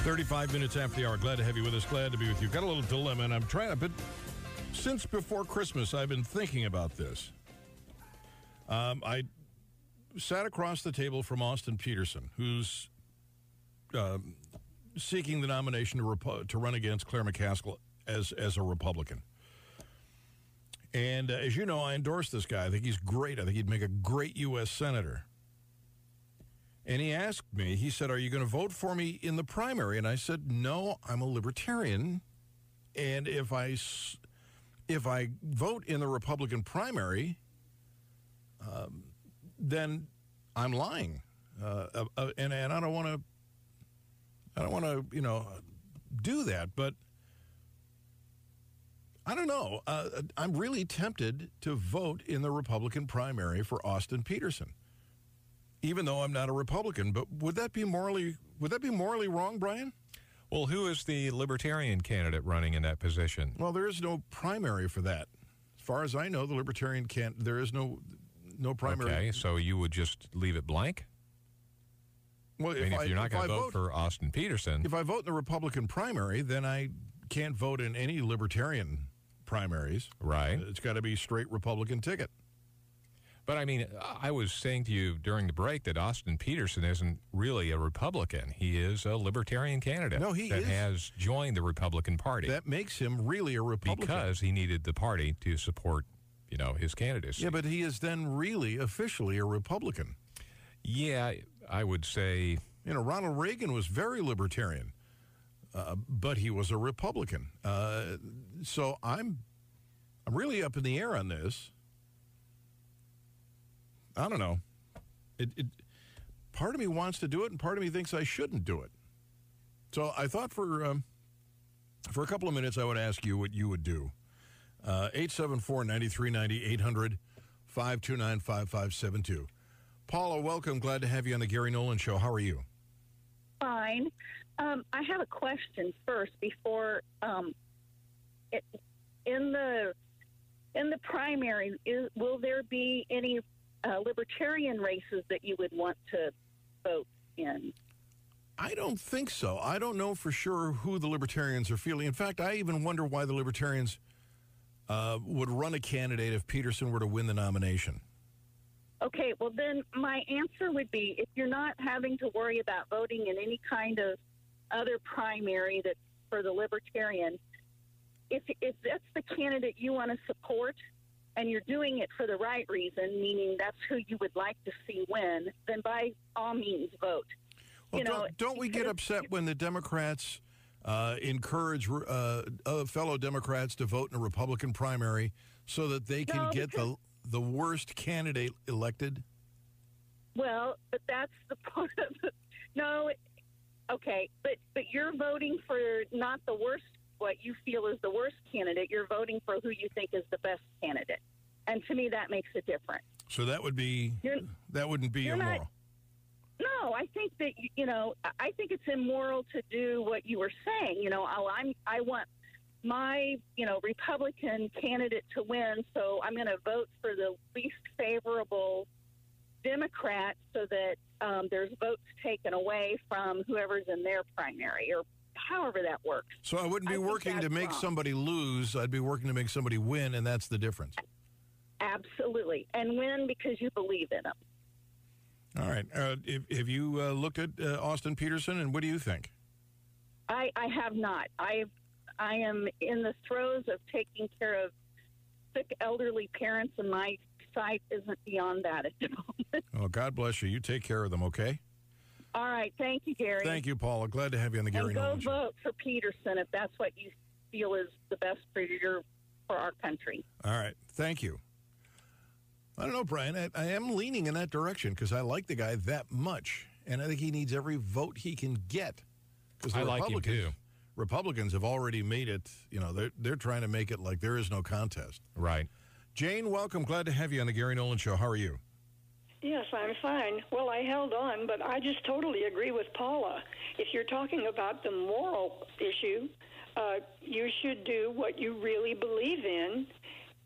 35 minutes after the hour. Glad to have you with us. Glad to be with you. Got a little dilemma, and I'm trying to... But since before Christmas, I've been thinking about this. I sat across the table from Austin Petersen, who's seeking the nomination to run against Claire McCaskill as a Republican. And as you know, I endorse this guy. I think he's great. I think he'd make a great U.S. Senator. And he asked me, he said, "Are you going to vote for me in the primary?" And I said, "No, I'm a libertarian. And if I vote in the Republican primary, then I'm lying. And I don't want to, do that. But I don't know. I'm really tempted to vote in the Republican primary for Austin Petersen, even though I'm not a Republican. But would that be morally wrong, Brian? Well, who is the Libertarian candidate running in that position? Well, there is no primary for that. As far as I know, the Libertarian there is no primary. Okay, so you would just leave it blank? Well, if you're not going to vote for Austin Petersen. If I vote in the Republican primary, then I can't vote in any Libertarian primaries. Right. It's got to be straight Republican ticket. But, I mean, I was saying to you during the break that Austin Petersen isn't really a Republican. He is a Libertarian candidate that has joined the Republican Party. That makes him really a Republican. Because he needed the party to support, his candidacy. Yeah, but he is then really officially a Republican. Yeah, I would say... Ronald Reagan was very Libertarian, but he was a Republican. So I'm really up in the air on this. I don't know. Part of me wants to do it, and part of me thinks I shouldn't do it. So I thought for a couple of minutes I would ask you what you would do. 874-9390, 800-529-5572. Paula, welcome. Glad to have you on the Gary Nolan Show. How are you? Fine. I have a question first before in the primary. Will there be any Libertarian races that you would want to vote in? I don't think so. I don't know for sure who the Libertarians are feeling. In fact, I even wonder why the Libertarians would run a candidate if Petersen were to win the nomination. Okay, well then my answer would be, if you're not having to worry about voting in any kind of other primary that's for the Libertarian, if that's the candidate you want to support, and you're doing it for the right reason, meaning that's who you would like to see win, then by all means vote. Well, don't we get upset when the Democrats encourage fellow Democrats to vote in a Republican primary so that they can get the worst candidate elected? Well, but that's the part of it. No, okay, but you're voting for not the worst, what you feel is the worst candidate. You're voting for who you think is the best candidate. And to me, that makes a difference. So that wouldn't be immoral. No, I think that, I think it's immoral to do what you were saying. I want my, Republican candidate to win, so I'm going to vote for the least favorable Democrat so that there's votes taken away from whoever's in their primary, or however that works. So I wouldn't be working to make somebody lose. I'd be working to make somebody win, and that's the difference. Absolutely. And win because you believe in them. All right. Have you looked at Austin Petersen, and what do you think? I have not. I am in the throes of taking care of sick elderly parents, and my sight isn't beyond that at the moment. Oh, God bless you. You take care of them, okay? All right. Thank you, Gary. Thank you, Paula. Glad to have you on the Gary Nolan Show. Go vote for Petersen if that's what you feel is the best for our country. All right. Thank you. I don't know, Brian. I am leaning in that direction because I like the guy that much, and I think he needs every vote he can get. Because I like him too. Republicans have already made it. They're trying to make it like there is no contest. Right. Jane, welcome. Glad to have you on the Gary Nolan Show. How are you? Yes, I'm fine. Well, I held on, but I just totally agree with Paula. If you're talking about the moral issue, you should do what you really believe in.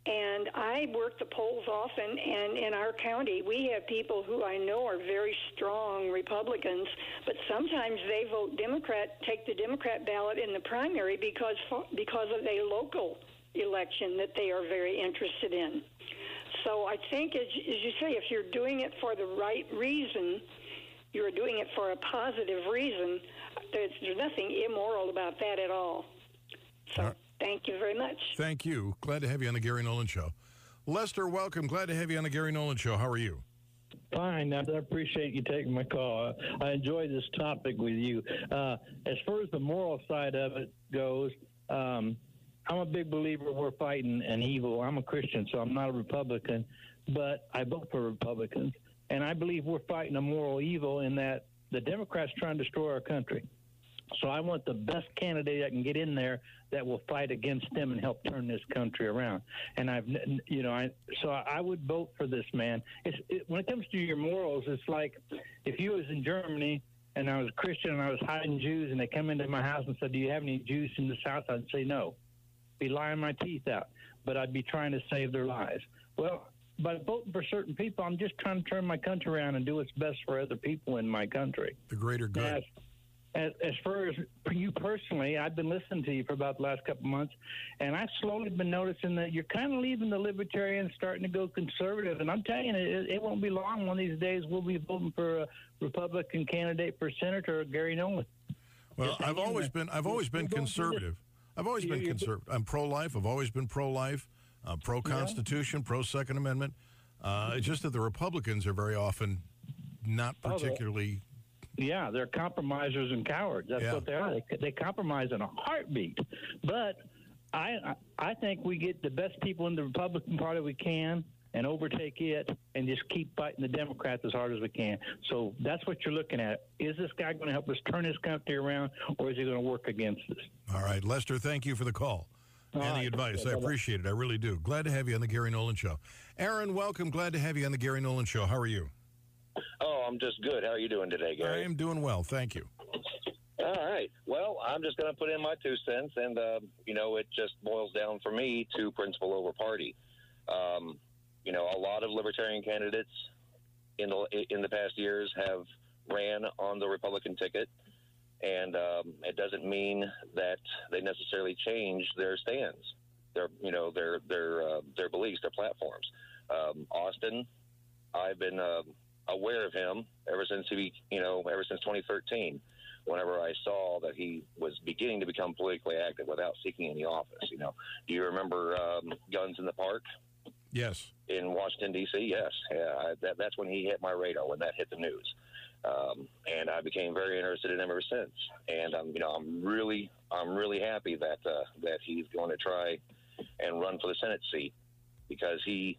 And I work the polls often, and in our county, we have people who I know are very strong Republicans, but sometimes they vote Democrat, take the Democrat ballot in the primary because of a local election that they are very interested in. So I think, as you say, if you're doing it for the right reason, you're doing it for a positive reason, there's nothing immoral about that at all. So thank you very much. Thank you. Glad to have you on the Gary Nolan Show. Lester, welcome. Glad to have you on the Gary Nolan Show. How are you? Fine. I appreciate you taking my call. I enjoy this topic with you. As far as the moral side of it goes, I'm a big believer we're fighting an evil. I'm a Christian, so I'm not a Republican, but I vote for Republicans. And I believe we're fighting a moral evil in that the Democrats trying to destroy our country. So I want the best candidate that can get in there that will fight against them and help turn this country around. And so I would vote for this man. When it comes to your morals, it's like if you was in Germany and I was a Christian and I was hiding Jews and they come into my house and said, "Do you have any Jews in this house?" I'd say no. Be lying my teeth out, but I'd be trying to save their lives. Well, by voting for certain people, I'm just trying to turn my country around and do what's best for other people in my country. The greater good. As far as for you personally, I've been listening to you for about the last couple of months, and I've slowly been noticing that you're kind of leaving the libertarians, starting to go conservative. And I'm telling you, it won't be long. One of these days, we'll be voting for a Republican candidate for senator, Gary Nolan. Well, I've always been conservative. I've always been conservative. I'm pro-life. I've always been pro-life, pro-Constitution, pro-Second Amendment. It's just that the Republicans are very often not particularly... Yeah, they're compromisers and cowards. That's what they are. They compromise in a heartbeat. But I think we get the best people in the Republican Party we can and overtake it and just keep fighting the Democrats as hard as we can. So that's what you're looking at. Is this guy going to help us turn this country around, or is he going to work against us? All right, Lester, thank you for the call and the advice. I appreciate it. I really do. Glad to have you on the Gary Nolan Show. Aaron, welcome. Glad to have you on the Gary Nolan Show. How are you? Oh, I'm just good. How are you doing today, Gary? I am doing well. Thank you. All right. Well, I'm just going to put in my 2 cents, and, it just boils down for me to principle over party. A lot of libertarian candidates in the past years have ran on the Republican ticket, and it doesn't mean that they necessarily change their stands, their beliefs, their platforms. Austin, I've been aware of him ever since 2013. Whenever I saw that he was beginning to become politically active without seeking any office, do you remember Guns in the Park? Yes. In Washington D.C. Yes, that's when he hit my radar, when that hit the news, and I became very interested in him ever since. And I'm really happy that he's going to try and run for the Senate seat, because he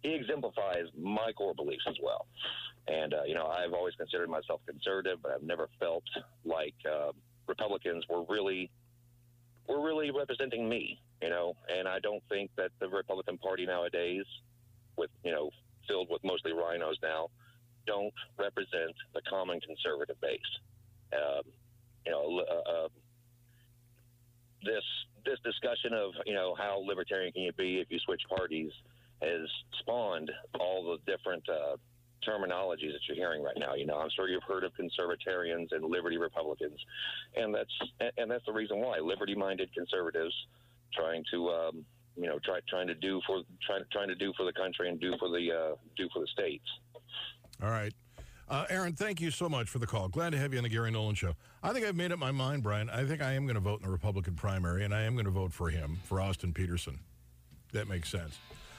exemplifies my core beliefs as well. And I've always considered myself conservative, but I've never felt like Republicans were really representing me, and I don't think that the Republican Party nowadays, with, filled with mostly rhinos now, don't represent the common conservative base. This discussion of, how libertarian can you be if you switch parties has spawned all the different terminologies that you're hearing right now. I'm sure you've heard of conservatarians and liberty Republicans, and that's the reason why. Liberty-minded conservatives trying to do for the country and do for the states. All right. Aaron, thank you so much for the call. Glad to have you on the Gary Nolan Show. I think I've made up my mind, Brian. I think I am going to vote in the Republican primary, and I am going to vote for him, for Austin Petersen. That makes sense.